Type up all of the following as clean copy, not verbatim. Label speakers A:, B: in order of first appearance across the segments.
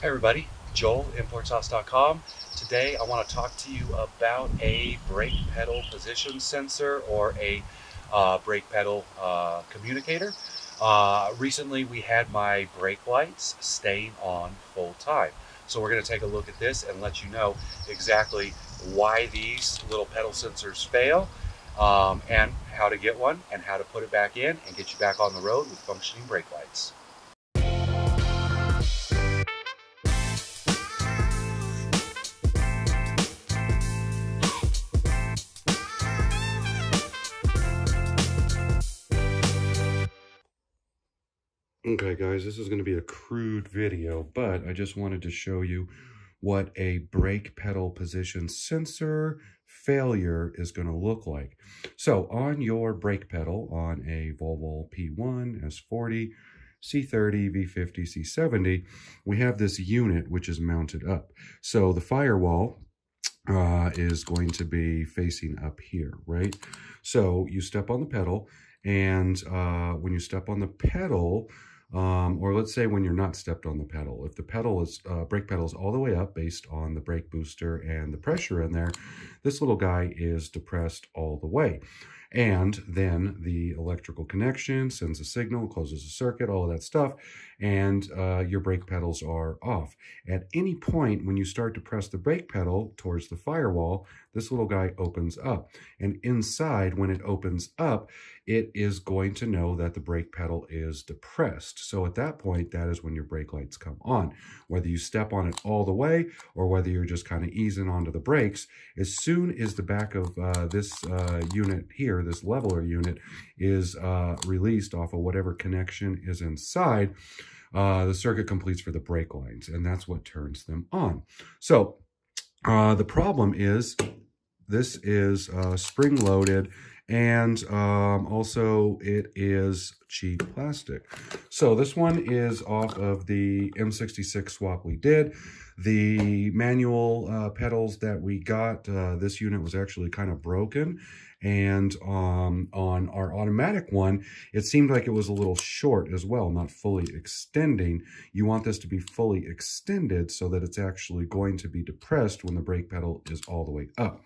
A: Hi everybody, Joel, importshouse.com. Today I want to talk to you about a brake pedal position sensor or a brake pedal communicator. Recently we had my brake lights staying on full time. So we're going to take a look at this and let you know exactly why these little pedal sensors fail, and how to get one and how to put it back in and get you back on the road with functioning brake lights.
B: Okay guys, this is going to be a crude video, but I just wanted to show you what a brake pedal position sensor failure is going to look like. So on your brake pedal on a Volvo P1, S40, C30, V50, C70, we have this unit which is mounted up. So the firewall is going to be facing up here, right? So you step on the pedal, and when you step on the pedal, or let's say when you're not stepped on the pedal, if the pedal is brake pedal is all the way up based on the brake booster and the pressure in there, this little guy is depressed all the way. And then the electrical connection sends a signal, closes a circuit, all of that stuff, and your brake pedals are off. At any point when you start to press the brake pedal towards the firewall, this little guy opens up. And inside, when it opens up, it is going to know that the brake pedal is depressed. So at that point, that is when your brake lights come on. Whether you step on it all the way or whether you're just kind of easing onto the brakes, as soon as the back of this unit here, this leveler unit, is released off of whatever connection is inside, the circuit completes for the brake lines, and that's what turns them on. So the problem is this is spring-loaded, and also it is cheap plastic. So this one is off of the M66 swap we did. The manual pedals that we got, this unit was actually kind of broken. And on our automatic one, it seemed like it was a little short as well, not fully extending. You want this to be fully extended so that it's actually going to be depressed when the brake pedal is all the way up.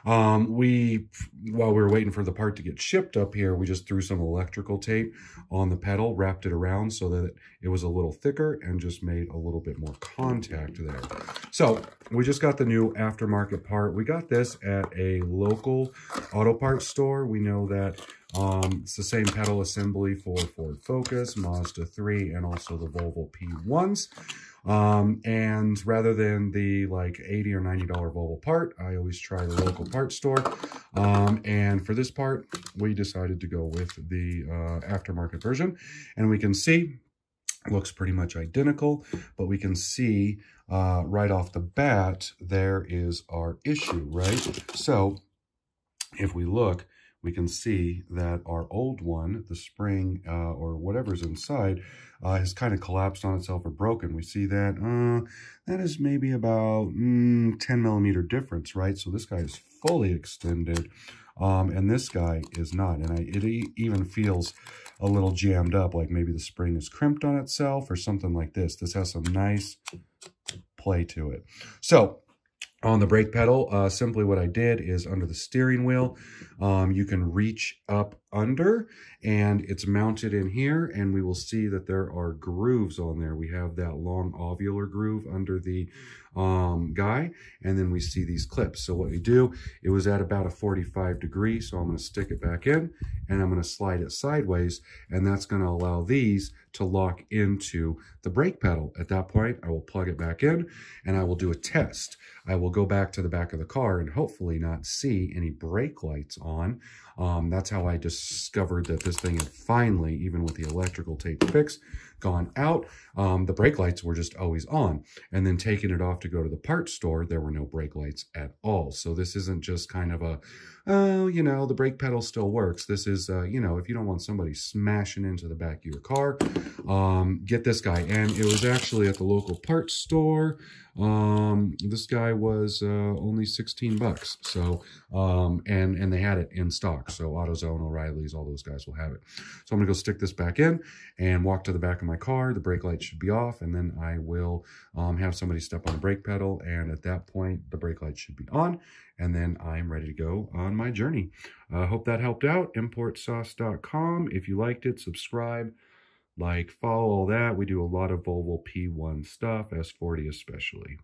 B: While we were waiting for the part to get shipped up here, we just threw some electrical tape on the pedal, wrapped it around so that it was a little thicker and just made a little bit more contact there. So we just got the new aftermarket part. We got this at a local auto parts store. We know that it's the same pedal assembly for Ford Focus, Mazda 3, and also the Volvo P1s. And rather than the like $80 or $90 Volvo part, I always try the local parts store. And for this part, we decided to go with the aftermarket version. And we can see, it looks pretty much identical, but we can see right off the bat, there is our issue, right? So if we look, we can see that our old one, the spring or whatever's inside, has kind of collapsed on itself or broken. We see that that is maybe about 10 millimeter difference, right? So this guy is fully extended, and this guy is not. And it even feels a little jammed up, like maybe the spring is crimped on itself or something like this. This has some nice play to it. So on the brake pedal, simply what I did is under the steering wheel, you can reach up under, and it's mounted in here, and we will see that there are grooves on there. We have that long ovular groove under the guy, and then we see these clips. So what we do, it was at about a 45 degree, so I'm going to stick it back in, and I'm going to slide it sideways, and that's going to allow these to lock into the brake pedal. At that point, I will plug it back in, and I will do a test. I will go back to the back of the car and hopefully not see any brake lights on. That's how I discovered that this thing had finally, even with the electrical tape fixed, gone out. The brake lights were just always on. And then taking it off to go to the parts store, there were no brake lights at all. So this isn't just kind of a oh, you know, the brake pedal still works. This is, you know, if you don't want somebody smashing into the back of your car, get this guy. And it was actually at the local parts store. This guy was only 16 bucks. So, and they had it in stock. So AutoZone, O'Reilly's, all those guys will have it. So I'm gonna go stick this back in and walk to the back of my car. The brake light should be off, and then I will have somebody step on the brake pedal, and at that point the brake light should be on, and then I'm ready to go on my journey. Hope that helped out. Importsauce.com. If you liked it, subscribe, like, follow, all that. We do a lot of Volvo P1 stuff, S40 especially.